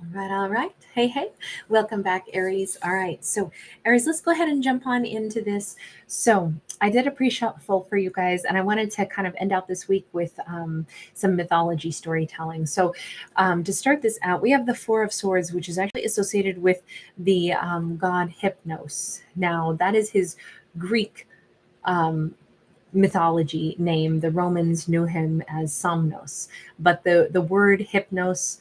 All right. Hey, hey. Welcome back, Aries. All right. So, Aries, let's go ahead and jump on into this. So, I did a pre-shuffle for you guys, and I wanted to kind of end out this week with some mythology storytelling. So, to start this out, we have the Four of Swords, which is actually associated with the god Hypnos. Now, that is his Greek um, mythology name. The Romans knew him as Somnos, but the word hypnos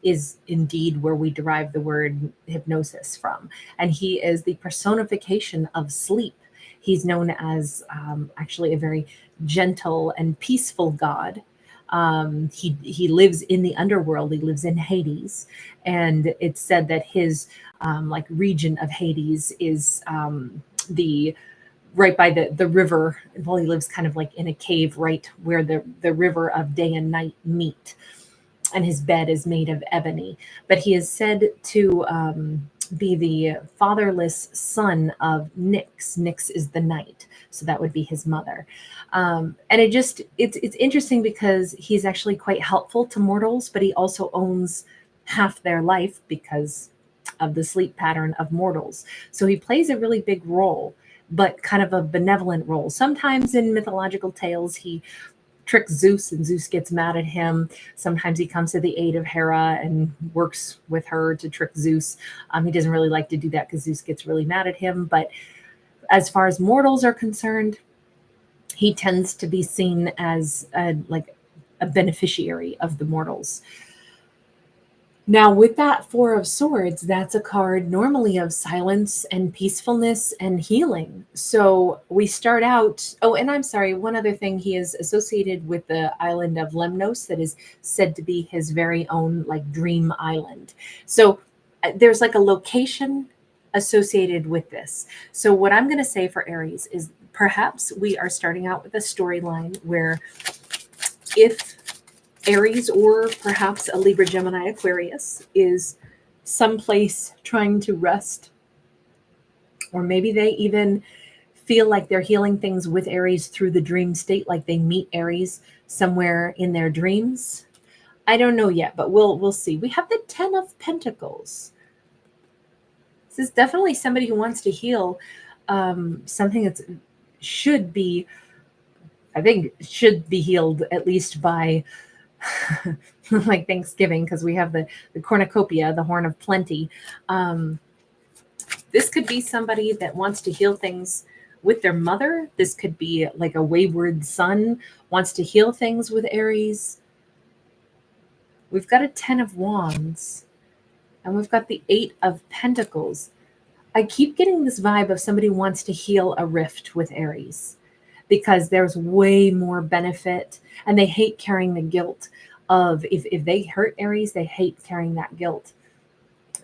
is indeed where we derive the word hypnosis from, and he is the personification of sleep. He's known as actually a very gentle and peaceful god. He lives in the underworld. He lives in Hades, and it's said that his like region of Hades is the right by the river. Well, he lives kind of like in a cave right where the river of day and night meet, and his bed is made of ebony. But he is said to be the fatherless son of Nyx. Nyx is the night, so that would be his mother. And it's interesting because he's actually quite helpful to mortals, but he also owns half their life because of the sleep pattern of mortals. So he plays a really big role, but kind of a benevolent role. Sometimes in mythological tales, he tricks Zeus and Zeus gets mad at him. Sometimes he comes to the aid of Hera and works with her to trick Zeus. He doesn't really like to do that because Zeus gets really mad at him. But as far as mortals are concerned, he tends to be seen as like a beneficiary of the mortals. Now, with that Four of Swords, that's a card normally of silence and peacefulness and healing. So we start out. Oh, and I'm sorry, one other thing, he is associated with the island of Lemnos, that is said to be his very own, like, dream island. So there's like a location associated with this. So, what I'm going to say for Aries is perhaps we are starting out with a storyline where if Aries, or perhaps a Libra, Gemini, Aquarius, is someplace trying to rest, or maybe they even feel like they're healing things with Aries through the dream state, like they meet Aries somewhere in their dreams. I don't know yet, but we'll see. We have the Ten of Pentacles. This is definitely somebody who wants to heal something that should be, I think, should be healed at least by like Thanksgiving, because we have the cornucopia, the horn of plenty. This could be somebody that wants to heal things with their mother. This could be like a wayward son wants to heal things with Aries. We've got a 10 of Wands, and we've got the 8 of Pentacles. I keep getting this vibe of somebody who wants to heal a rift with Aries because there's way more benefit, and they hate carrying the guilt of if they hurt Aries, they hate carrying that guilt.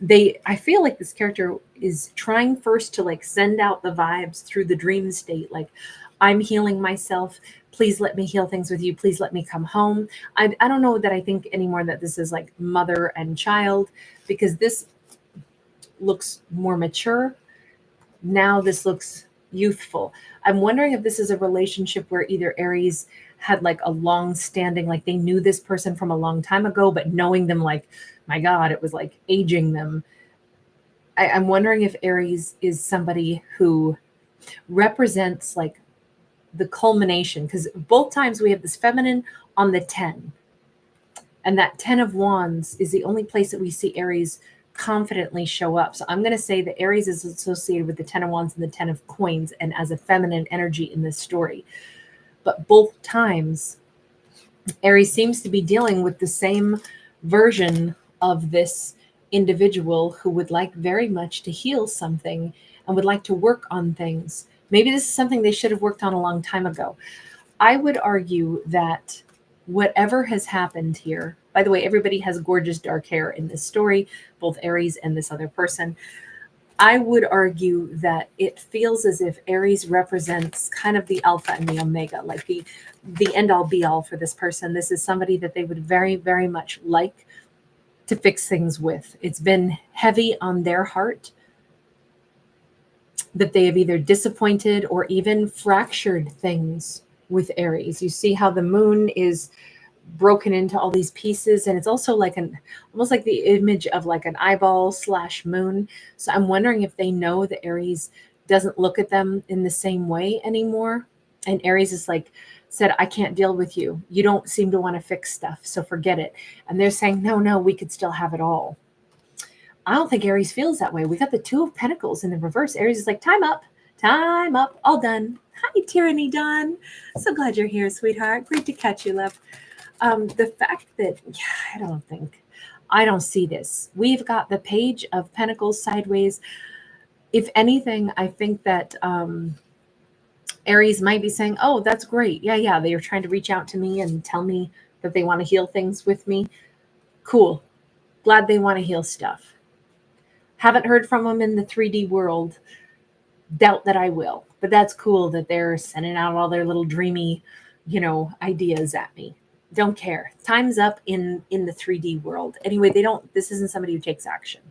I feel like this character is trying first to like send out the vibes through the dream state, like, I'm healing myself, please let me heal things with you, please let me come home. I don't know that I think anymore that this is like mother and child, because this looks more mature. Now this looks youthful. I'm wondering if this is a relationship where either Aries had like a long standing, like they knew this person from a long time ago, but knowing them, like, my God, it was like aging them. I'm wondering if Aries is somebody who represents like the culmination, because both times we have this feminine on the 10. And that 10 of Wands is the only place that we see Aries confidently show up. So I'm going to say that Aries is associated with the 10 of Wands and the 10 of Coins, and as a feminine energy in this story. But both times, Aries seems to be dealing with the same version of this individual who would like very much to heal something and would like to work on things. Maybe this is something they should have worked on a long time ago. I would argue that whatever has happened here, by the way, everybody has gorgeous dark hair in this story, both Aries and this other person. I would argue that it feels as if Aries represents kind of the alpha and the omega, like the end all be all for this person. This is somebody that they would very, very much like to fix things with. It's been heavy on their heart that they have either disappointed or even fractured things with Aries. You see how the moon is broken into all these pieces, and it's also like almost like the image of like an eyeball / moon. So I'm wondering if they know that Aries doesn't look at them in the same way anymore, and Aries is like said, I can't deal with you, you don't seem to want to fix stuff, so forget it. And they're saying, no, we could still have it all. I don't think Aries feels that way. We got the Two of Pentacles in the reverse. Aries is like, time up, all done. Hi, Tyranny Dawn. So glad you're here, sweetheart. Great to catch you, love. The fact that, I don't see this. We've got the Page of Pentacles sideways. If anything, I think that Aries might be saying, oh, that's great. Yeah. They are trying to reach out to me and tell me that they want to heal things with me. Cool. Glad they want to heal stuff. Haven't heard from them in the 3D world. Doubt that I will. But that's cool that they're sending out all their little dreamy, ideas at me. Don't care. Time's up in the 3D world. Anyway, this isn't somebody who takes action.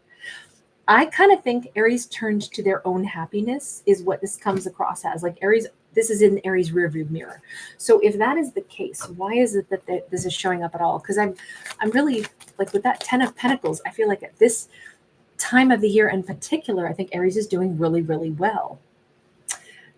I kind of think Aries turned to their own happiness is what this comes across as. Like Aries, this is in Aries rearview mirror. So if that is the case, why is it that this is showing up at all? Because I'm really like with that 10 of Pentacles, I feel like at this time of the year in particular, I think Aries is doing really, really well.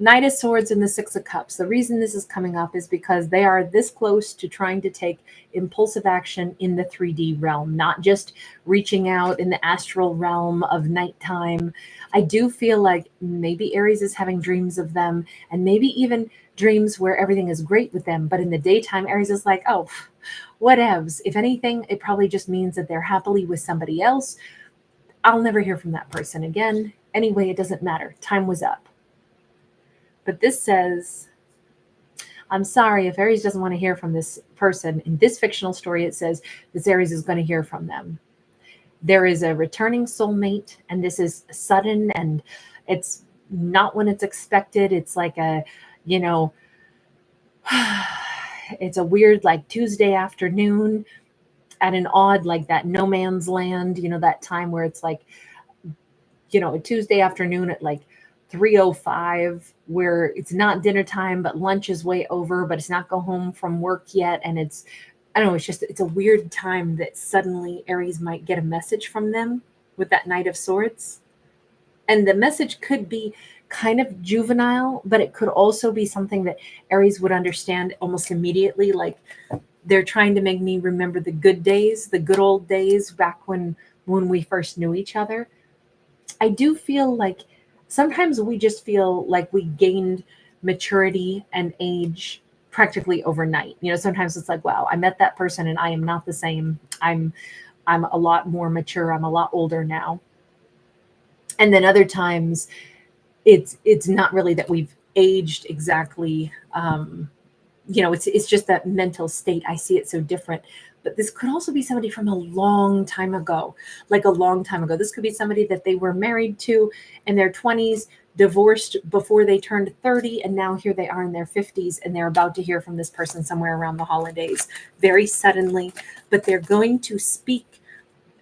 Knight of Swords and the Six of Cups. The reason this is coming up is because they are this close to trying to take impulsive action in the 3D realm, not just reaching out in the astral realm of nighttime. I do feel like maybe Aries is having dreams of them, and maybe even dreams where everything is great with them. But in the daytime, Aries is like, oh, whatevs. If anything, it probably just means that they're happily with somebody else. I'll never hear from that person again. Anyway, it doesn't matter. Time was up. But this says, I'm sorry if Aries doesn't want to hear from this person. In this fictional story, it says this Aries is going to hear from them. There is a returning soulmate, and this is sudden, and it's not when it's expected. It's like it's a weird like Tuesday afternoon at an odd, like that no man's land, that time where it's like, a Tuesday afternoon at like 3:05, where it's not dinner time, but lunch is way over, but it's not go home from work yet. And it's, I don't know, it's a weird time that suddenly Aries might get a message from them with that Knight of Swords. And the message could be kind of juvenile, but it could also be something that Aries would understand almost immediately. Like they're trying to make me remember the good days, the good old days back when we first knew each other. I do feel like sometimes we just feel like we gained maturity and age practically overnight. Sometimes it's like, wow, I met that person and I am not the same. I'm a lot more mature. I'm a lot older now. And then other times it's not really that we've aged exactly. It's just that mental state. I see it so different. But this could also be somebody from a long time ago, like a long time ago. This could be somebody that they were married to in their 20s, divorced before they turned 30, and now here they are in their 50s, and they're about to hear from this person somewhere around the holidays, very suddenly. But they're going to speak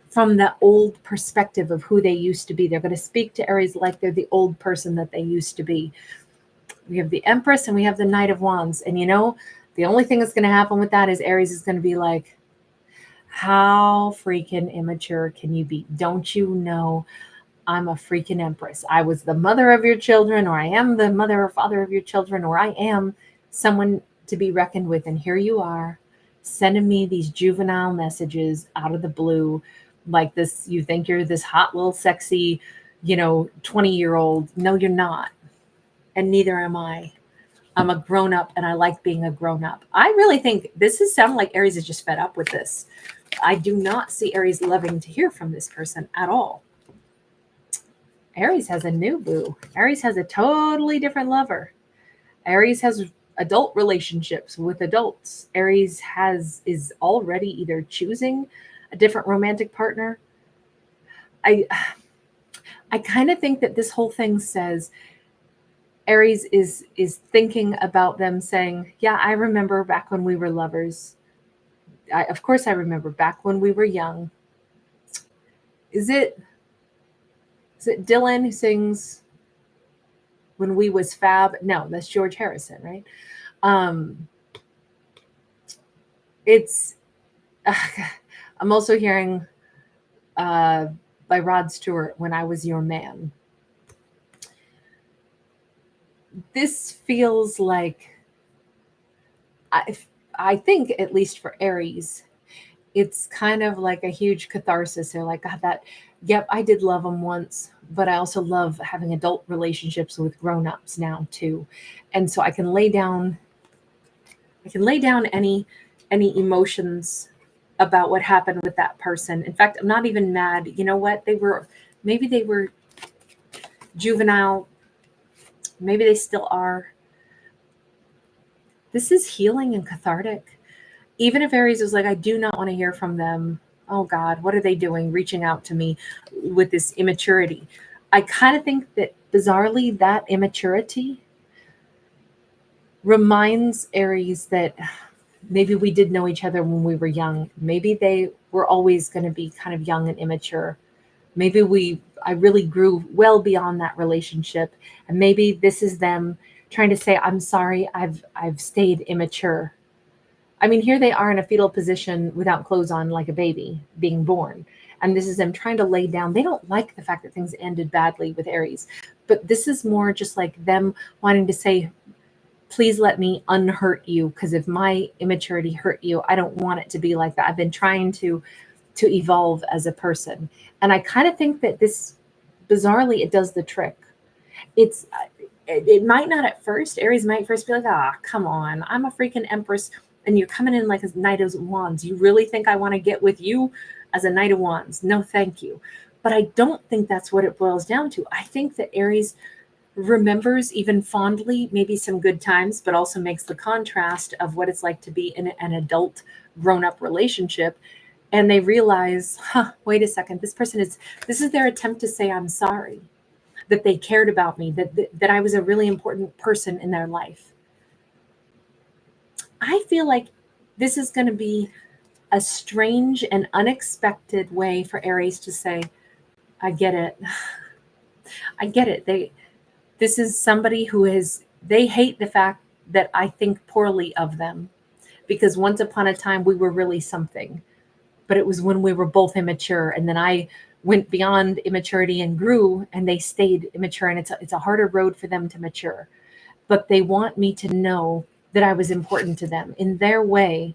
from the old perspective of who they used to be. They're going to speak to Aries like they're the old person that they used to be. We have the Empress and we have the Knight of Wands. And the only thing that's going to happen with that is Aries is going to be like, how freaking immature can you be? Don't you know I'm a freaking Empress? I was the mother of your children, or I am the mother or father of your children, or I am someone to be reckoned with. And here you are sending me these juvenile messages out of the blue like this. You think you're this hot little sexy, 20-year-old. No, you're not. And neither am I. I'm a grown-up and I like being a grown-up. I really think this is sounding like Aries is just fed up with this. I do not see Aries loving to hear from this person at all. Aries has a new boo. Aries has a totally different lover. Aries has adult relationships with adults. Aries is already either choosing a different romantic partner. I kind of think that this whole thing says Aries is thinking about them saying, yeah, I remember back when we were lovers. Of course I remember back when we were young. Is it Dylan who sings When We Was Fab? No, that's George Harrison, right? it's, I'm also hearing by Rod Stewart, When I Was Your Man. This feels like, I think, at least for Aries, it's kind of like a huge catharsis. They're like, God, yep, I did love them once, but I also love having adult relationships with grown-ups now too. And so I can lay down any emotions about what happened with that person. In fact, I'm not even mad. You know what? Maybe they were juvenile. Maybe they still are. This is healing and cathartic. Even if Aries is like, I do not want to hear from them. Oh God, what are they doing? Reaching out to me with this immaturity. I kind of think that bizarrely that immaturity reminds Aries that maybe we did know each other when we were young. Maybe they were always going to be kind of young and immature. Maybe I really grew well beyond that relationship. And maybe this is them trying to say, I'm sorry, I've stayed immature. I mean, here they are in a fetal position without clothes on, like a baby being born. And this is them trying to lay down. They don't like the fact that things ended badly with Aries. But this is more just like them wanting to say, please let me unhurt you. Because if my immaturity hurt you, I don't want it to be like that. I've been trying to evolve as a person. And I kind of think that this, bizarrely, it does the trick. It might not at first. Aries might first be like, come on, I'm a freaking empress. And you're coming in like a Knight of Wands. You really think I want to get with you as a Knight of Wands? No, thank you. But I don't think that's what it boils down to. I think that Aries remembers even fondly maybe some good times, but also makes the contrast of what it's like to be in an adult grown-up relationship. And they realize, wait a second, this is their attempt to say, I'm sorry, that they cared about me, that I was a really important person in their life. I feel like this is going to be a strange and unexpected way for Aries to say, I get it. I get it. This is somebody they hate the fact that I think poorly of them, because once upon a time we were really something, but it was when we were both immature, and then I went beyond immaturity and grew, and they stayed immature, and it's a harder road for them to mature. But they want me to know that I was important to them. In their way,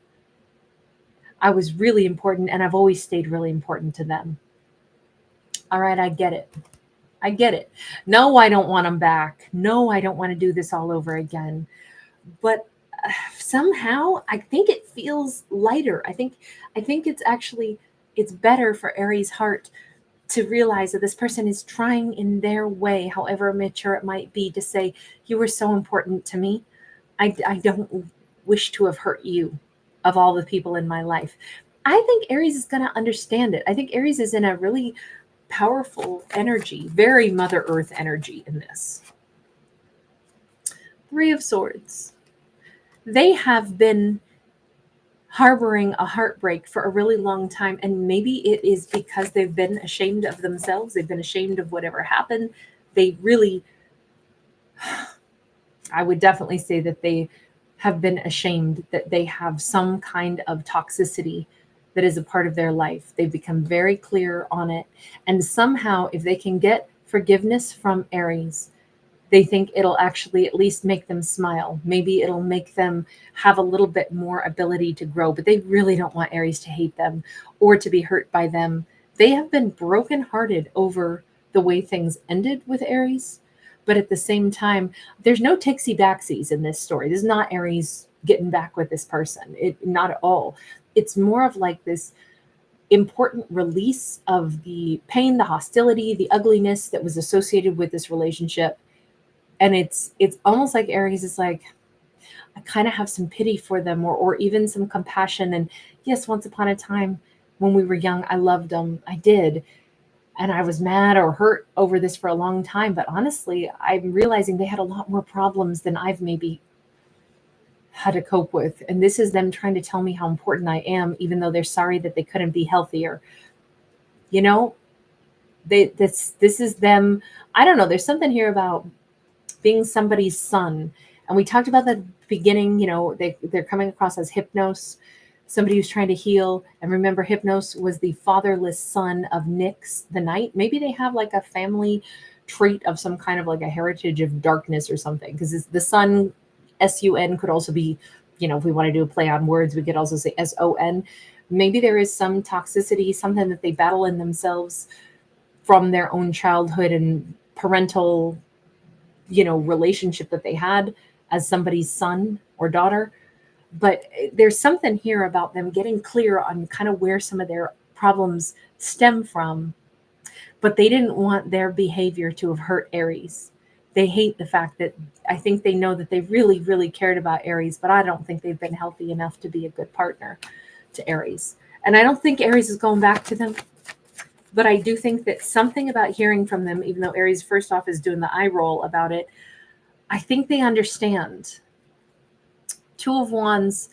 I was really important, and I've always stayed really important to them. All right, I get it. I get it. No, I don't want them back. No, I don't want to do this all over again. But somehow I think it feels lighter. I think it's better for Aries' heart to realize that this person is trying in their way, however mature it might be, to say, you were so important to me. I don't wish to have hurt you of all the people in my life. I think Aries is going to understand it. I think Aries is in a really powerful energy, very Mother Earth energy in this. Three of Swords. They have been harboring a heartbreak for a really long time, and maybe it is because they've been ashamed of themselves. They've been ashamed of whatever happened. They really, I would definitely say that they have been ashamed that they have some kind of toxicity that is a part of their life. They've become very clear on it. And somehow, if they can get forgiveness from Aries, they think it'll actually at least make them smile. Maybe it'll make them have a little bit more ability to grow, but they really don't want Aries to hate them or to be hurt by them. They have been brokenhearted over the way things ended with Aries. But at the same time, there's no tixie backsies in this story. This is not Aries getting back with this person. Not at all. It's more of like this important release of the pain, the hostility, the ugliness that was associated with this relationship. And it's almost like Aries is like, I kind of have some pity for them, or even some compassion. And yes, once upon a time when we were young, I loved them. I did. And I was mad or hurt over this for a long time. But honestly, I'm realizing they had a lot more problems than I've maybe had to cope with. And this is them trying to tell me how important I am, even though they're sorry that they couldn't be healthier. You know, this is them. I don't know. There's something here about being somebody's son. And we talked about that at the beginning, they're coming across as Hypnos. somebody who's trying to heal. And remember, Hypnos was the fatherless son of Nyx the night. Maybe they have like a family trait of some kind of like a heritage of darkness or something, because the sun, sun, could also be, if we want to do a play on words, we could also say son. Maybe there is some toxicity, something that they battle in themselves from their own childhood and parental, relationship that they had as somebody's son or daughter. But there's something here about them getting clear on kind of where some of their problems stem from, but they didn't want their behavior to have hurt Aries. They hate the fact that, I think they know that they really, really cared about Aries, but I don't think they've been healthy enough to be a good partner to Aries. And I don't think Aries is going back to them, but I do think that something about hearing from them, even though Aries first off is doing the eye roll about it, I think they understand. Two of Wands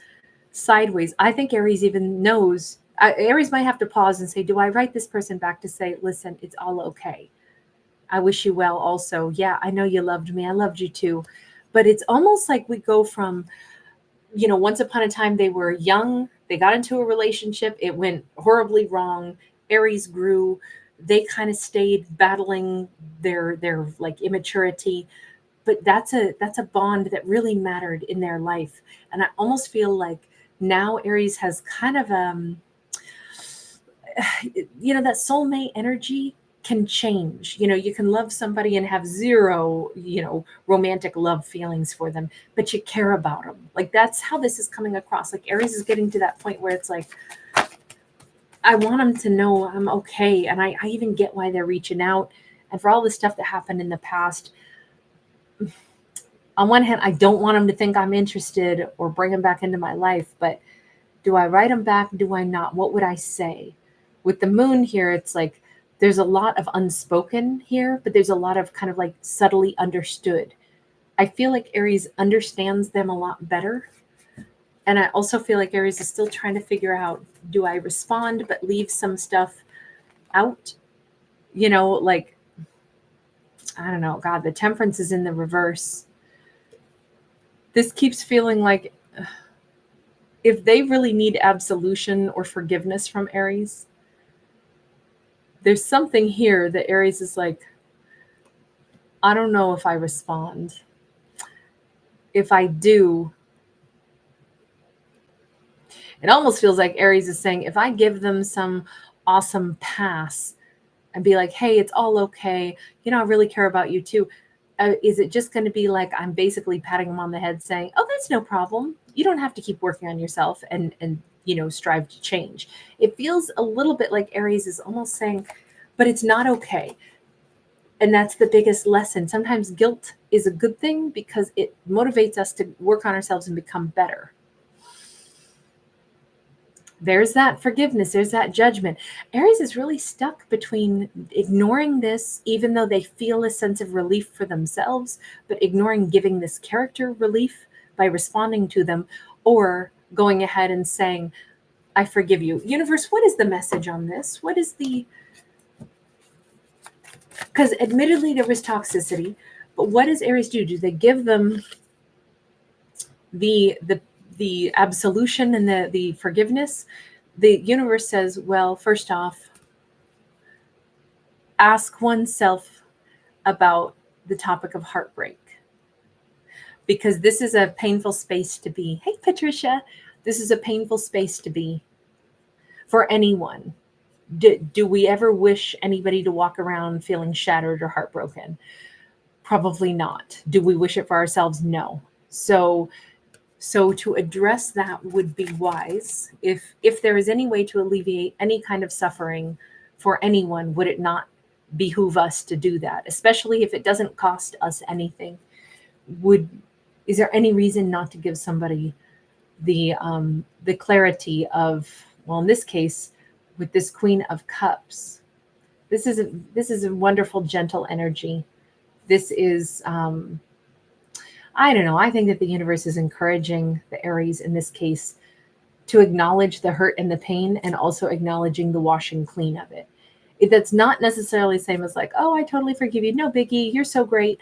sideways. I think Aries even knows. Aries might have to pause and say, do I write this person back to say, listen, it's all okay. I wish you well also. Yeah, I know you loved me. I loved you too. But it's almost like we go from, once upon a time they were young, they got into a relationship, it went horribly wrong. Aries grew. They kind of stayed battling their like immaturity. But that's a bond that really mattered in their life. And I almost feel like now Aries has kind of that soulmate energy can change. You can love somebody and have zero, romantic love feelings for them, but you care about them. Like, that's how this is coming across. Like, Aries is getting to that point where it's like, I want them to know I'm okay. And I even get why they're reaching out. And for all the stuff that happened in the past, on one hand, I don't want them to think I'm interested or bring them back into my life, but do I write them back? Do I not? What would I say? With the moon here, it's like there's a lot of unspoken here, but there's a lot of kind of like subtly understood. I feel like Aries understands them a lot better. And I also feel like Aries is still trying to figure out, do I respond but leave some stuff out? Like, I don't know. God, the Temperance is in the reverse. This keeps feeling like if they really need absolution or forgiveness from Aries, there's something here that Aries is like, I don't know if I respond. If I do, it almost feels like Aries is saying, if I give them some awesome pass and be like, hey, it's all okay, I really care about you too, is it just going to be like I'm basically patting them on the head saying, oh, that's no problem. You don't have to keep working on yourself and strive to change. It feels a little bit like Aries is almost saying, but it's not okay. And that's the biggest lesson. Sometimes guilt is a good thing because it motivates us to work on ourselves and become better. There's that forgiveness. There's that judgment. Aries is really stuck between ignoring this, even though they feel a sense of relief for themselves, but ignoring giving this character relief by responding to them, or going ahead and saying, I forgive you. Universe, what is the message on this? What is because admittedly there was toxicity, but what does Aries do? Do they give them the absolution and the forgiveness? The universe says, well, first off, ask oneself about the topic of heartbreak, because this is a painful space to be. Hey, Patricia, this is a painful space to be for anyone. Do we ever wish anybody to walk around feeling shattered or heartbroken? Probably not. Do we wish it for ourselves? No. So to address that would be wise. If there is any way to alleviate any kind of suffering for anyone, would it not behoove us to do that? Especially if it doesn't cost us anything. Is there any reason not to give somebody the clarity of, well, in this case, with this Queen of Cups, this is a wonderful, gentle energy. This is, I don't know. I think that the universe is encouraging the Aries in this case to acknowledge the hurt and the pain, and also acknowledging the washing clean of it. That's not necessarily the same as like, oh, I totally forgive you. No biggie. You're so great.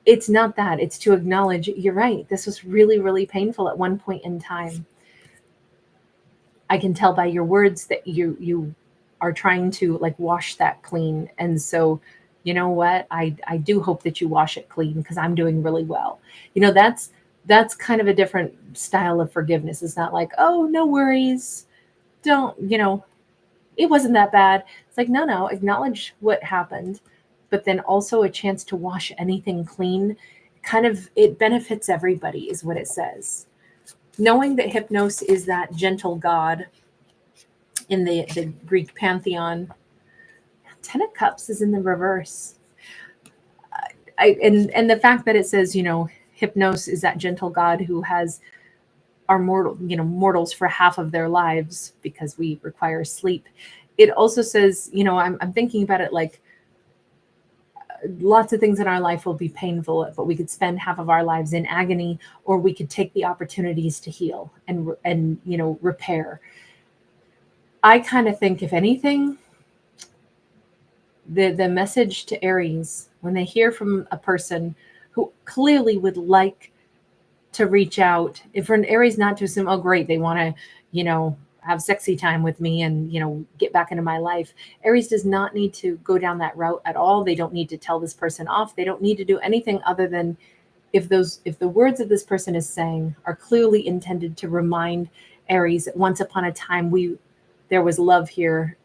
It's not that. It's to acknowledge, you're right. This was really, really painful at one point in time. I can tell by your words that you are trying to like wash that clean. And so, you know what? I do hope that you wash it clean because I'm doing really well. You know, that's kind of a different style of forgiveness. It's not like, oh, no worries. Don't, it wasn't that bad. It's like, no, acknowledge what happened, but then also a chance to wash anything clean. Kind of, it benefits everybody, is what it says. Knowing that Hypnos is that gentle god in the Greek pantheon. Ten of Cups is in the reverse. And the fact that it says, Hypnos is that gentle god who has our mortals for half of their lives because we require sleep. It also says, I'm thinking about it like lots of things in our life will be painful, but we could spend half of our lives in agony, or we could take the opportunities to heal and repair. I kind of think, if anything, the message to Aries when they hear from a person who clearly would like to reach out, if for an Aries not to assume, oh great, they want to, have sexy time with me and, get back into my life. Aries does not need to go down that route at all. They don't need to tell this person off. They don't need to do anything other than if the words that this person is saying are clearly intended to remind Aries that once upon a time there was love here.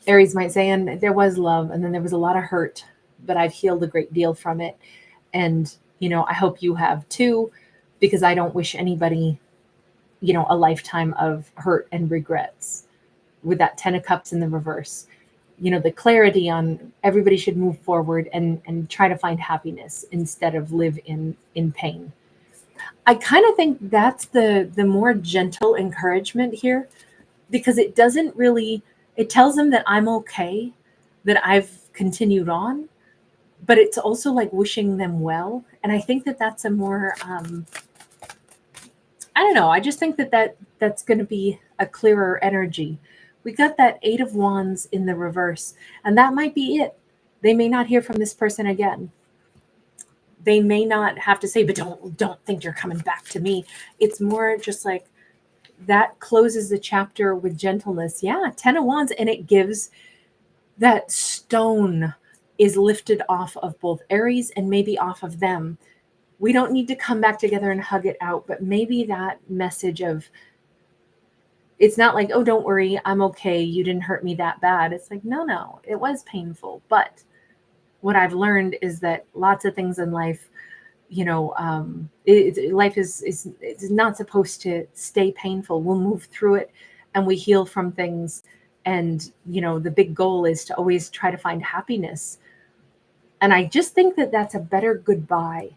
Aries might say, and there was love, and then there was a lot of hurt, but I've healed a great deal from it. And, I hope you have too, because I don't wish anybody, a lifetime of hurt and regrets. With that 10 of Cups in the reverse, the clarity on everybody should move forward and try to find happiness instead of live in pain. I kind of think that's the more gentle encouragement here, because it doesn't really, it tells them that I'm okay, that I've continued on, but it's also like wishing them well. And I think that that's a more, I don't know. I just think that's going to be a clearer energy. We got that 8 of Wands in the reverse, and that might be it. They may not hear from this person again. They may not have to say, but don't think you're coming back to me. It's more just like that closes the chapter with gentleness. Yeah, 10 of Wands, and it gives that stone is lifted off of both Aries and maybe off of them. We don't need to come back together and hug it out, but maybe that message of, it's not like, oh, don't worry, I'm okay, you didn't hurt me that bad. It's like, no, it was painful. But what I've learned is that lots of things in life, life is not supposed to stay painful. We'll move through it and we heal from things. And, the big goal is to always try to find happiness. And I just think that that's a better goodbye.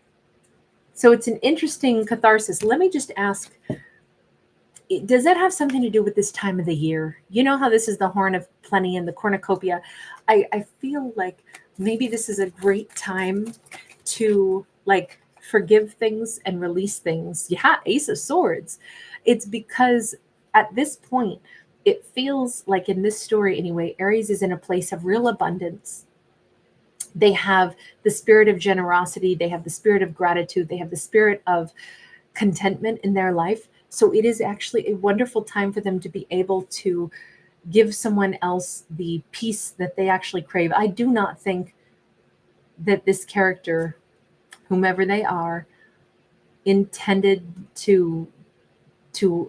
So it's an interesting catharsis. Let me just ask, does that have something to do with this time of the year? You know how this is the horn of plenty and the cornucopia. I feel like maybe this is a great time to like forgive things and release things. Yeah, Ace of Swords. It's because at this point, it feels like in this story anyway, Aries is in a place of real abundance. They have the spirit of generosity. They have the spirit of gratitude. They have the spirit of contentment in their life. So it is actually a wonderful time for them to be able to give someone else the peace that they actually crave. I do not think that this character, whomever they are, intended to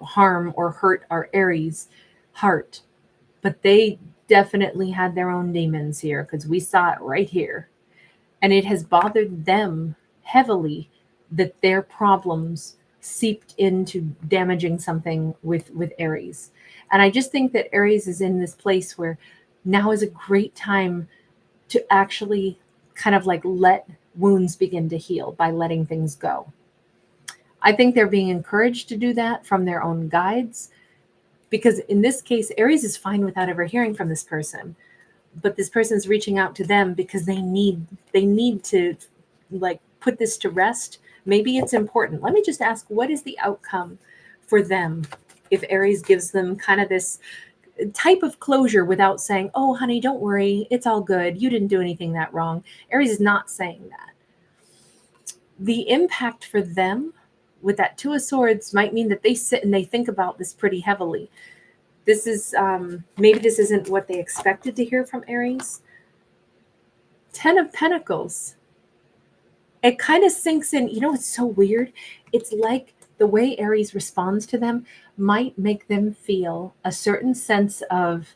harm or hurt our Aries heart, but they definitely had their own demons here, because we saw it right here. And it has bothered them heavily that their problems seeped into damaging something with Aries. And I just think that Aries is in this place where now is a great time to actually kind of like let wounds begin to heal by letting things go. I think they're being encouraged to do that from their own guides, because in this case, Aries is fine without ever hearing from this person, but this person is reaching out to them because they need to like put this to rest. Maybe it's important. Let me just ask, what is the outcome for them if Aries gives them kind of this type of closure without saying, oh, honey, don't worry, it's all good, you didn't do anything that wrong? Aries is not saying that. The impact for them with that Two of Swords might mean that they sit and they think about this pretty heavily. This is, maybe this isn't what they expected to hear from Aries. 10 of Pentacles. It kind of sinks in. You know, it's so weird. It's like the way Aries responds to them might make them feel a certain sense of,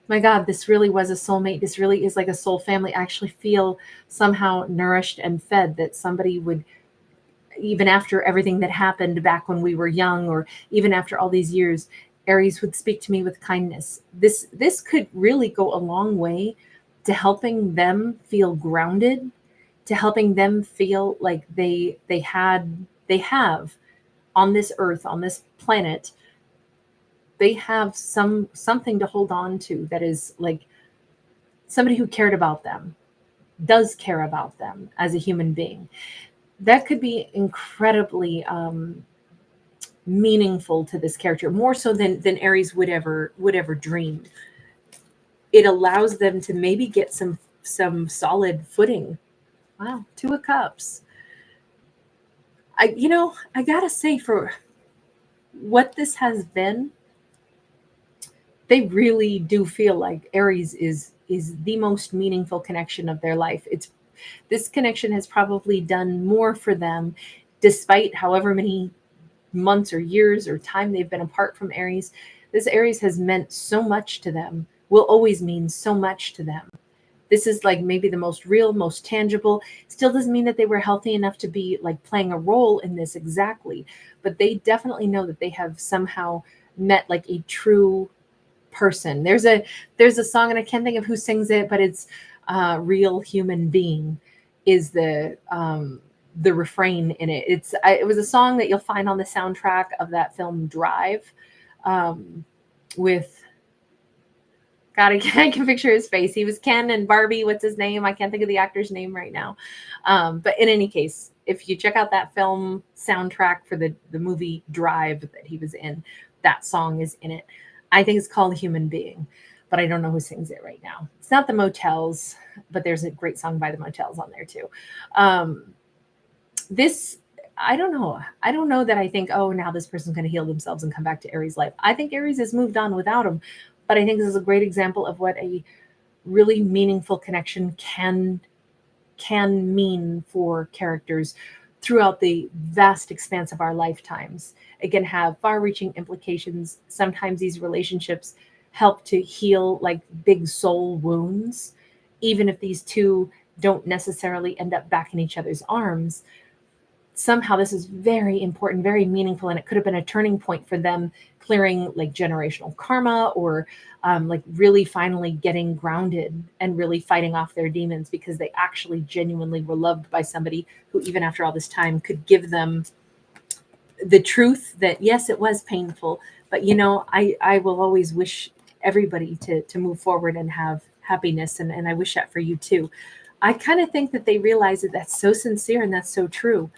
my God, this really was a soulmate. This really is like a soul family. I actually feel somehow nourished and fed, that somebody would, even after everything that happened back when we were young, or even after all these years, Aries would speak to me with kindness. This could really go a long way to helping them feel grounded, to helping them feel like they have on this earth, on this planet, they have something to hold on to, that is like somebody who cared about them, does care about them as a human being. That could be incredibly meaningful to this character, more so than Aries would ever dream. It allows them to maybe get some solid footing. Wow, Two of Cups. I gotta say, for what this has been, they really do feel like Aries is the most meaningful connection of their life. This connection has probably done more for them, despite however many months or years or time they've been apart from Aries. This Aries has meant so much to them, will always mean so much to them. This is like maybe the most real, most tangible. Still doesn't mean that they were healthy enough to be like playing a role in this exactly, but they definitely know that they have somehow met like a true person. There's a song, and I can't think of who sings it, but it's Real Human Being is the refrain in it. It was a song that you'll find on the soundtrack of that film Drive, with God, I can picture his face. He was Ken and Barbie. What's his name? I can't think of the actor's name right now. But in any case, if you check out that film soundtrack for the movie Drive that he was in, that song is in it. I think it's called Human Being, but I don't know who sings it right now. It's not the Motels, but there's a great song by the Motels on there too. I don't know. I don't know that I think, oh, now this person's going to heal themselves and come back to Aries' life. I think Aries has moved on without him, but I think this is a great example of what a really meaningful connection can mean for characters throughout the vast expanse of our lifetimes. It can have far-reaching implications. Sometimes these relationships help to heal like big soul wounds, even if these two don't necessarily end up back in each other's arms. Somehow this is very important, very meaningful, and it could have been a turning point for them, clearing like generational karma, or like really finally getting grounded and really fighting off their demons, because they actually genuinely were loved by somebody who, even after all this time, could give them the truth that yes, it was painful, but I will always wish everybody to move forward and have happiness, and I wish that for you too. I kind of think that they realize that that's so sincere and that's so true.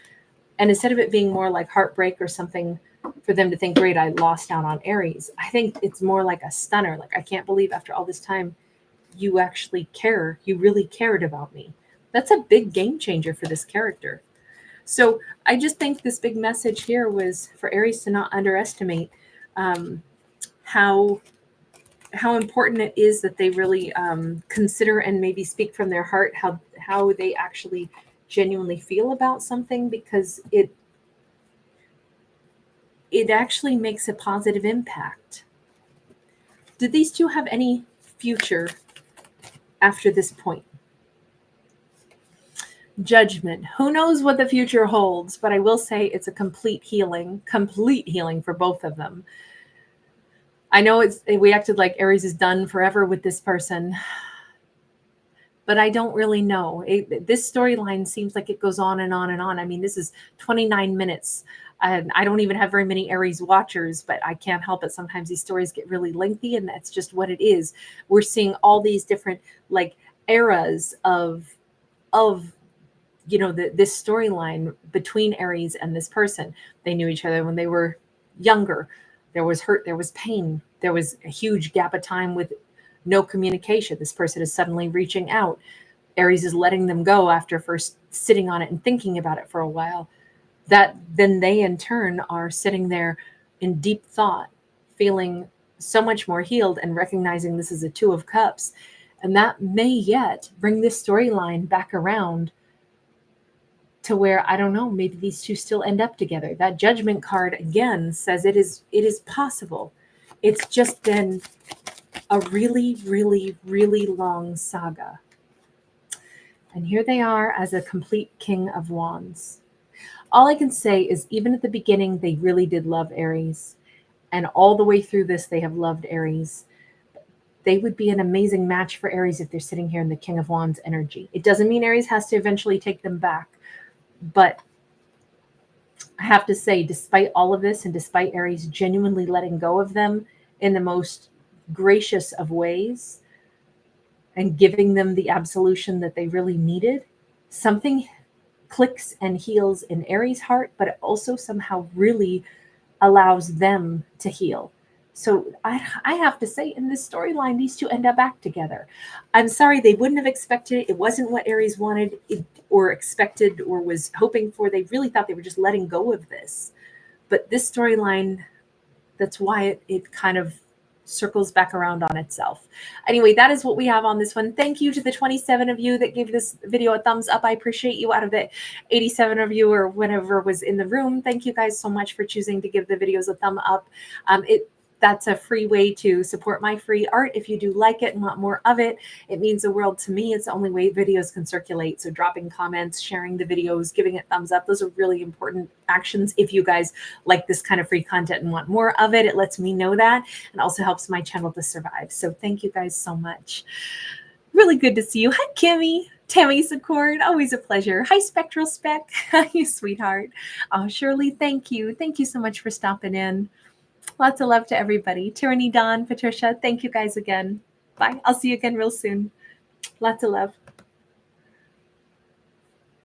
And instead of it being more like heartbreak or something for them to think, great, I lost out on Aries, I think it's more like a stunner. Like, I can't believe after all this time, you actually care. You really cared about me. That's a big game changer for this character. So I just think this big message here was for Aries to not underestimate how important it is that they really consider and maybe speak from their heart how they actually genuinely feel about something, because it actually makes a positive impact. Do these two have any future after this point? Judgment. Who knows what the future holds, but I will say it's a complete healing for both of them. I know we acted like Aries is done forever with this person, but I don't really know. This storyline seems like it goes on and on and on. I mean, this is 29 minutes. And I don't even have very many Aries watchers, but I can't help it. Sometimes these stories get really lengthy, and that's just what it is. We're seeing all these different like eras of this storyline between Aries and this person. They knew each other when they were younger. There was hurt, there was pain, there was a huge gap of time with no communication. This person is suddenly reaching out. Aries is letting them go after first sitting on it and thinking about it for a while. that then they in turn are sitting there in deep thought, feeling so much more healed and recognizing this is a Two of Cups. And that may yet bring this storyline back around to where, I don't know, maybe these two still end up together. That Judgment card again says it is possible. It's just been a really, really, really long saga. And here they are as a complete King of Wands. All I can say is, even at the beginning, they really did love Aries. And all the way through this, they have loved Aries. They would be an amazing match for Aries if they're sitting here in the King of Wands energy. It doesn't mean Aries has to eventually take them back. But I have to say, despite all of this, and despite Aries genuinely letting go of them in the most gracious of ways and giving them the absolution that they really needed, something clicks and heals in Aries' heart, but it also somehow really allows them to heal. So I have to say, in this storyline, these two end up back together. I'm sorry, they wouldn't have expected it. It wasn't what Aries wanted or expected or was hoping for. They really thought they were just letting go of this. But this storyline, that's why it kind of circles back around on itself. Anyway, that is what we have on this one. Thank you to the 27 of you that gave this video a thumbs up. I appreciate you. Out of the 87 of you or whatever was in the room, thank you guys so much for choosing to give the videos a thumb up. That's a free way to support my free art. If you do like it and want more of it, it means the world to me. It's the only way videos can circulate. So dropping comments, sharing the videos, giving it thumbs up, those are really important actions. If you guys like this kind of free content and want more of it, it lets me know that, and also helps my channel to survive. So thank you guys so much. Really good to see you. Hi, Kimmy. Tammy Secord, always a pleasure. Hi, Spectral Spec. You sweetheart. Oh, Shirley, thank you. Thank you so much for stopping in. Lots of love to everybody. Tyranny, Dawn, Patricia, thank you guys again. Bye. I'll see you again real soon. Lots of love.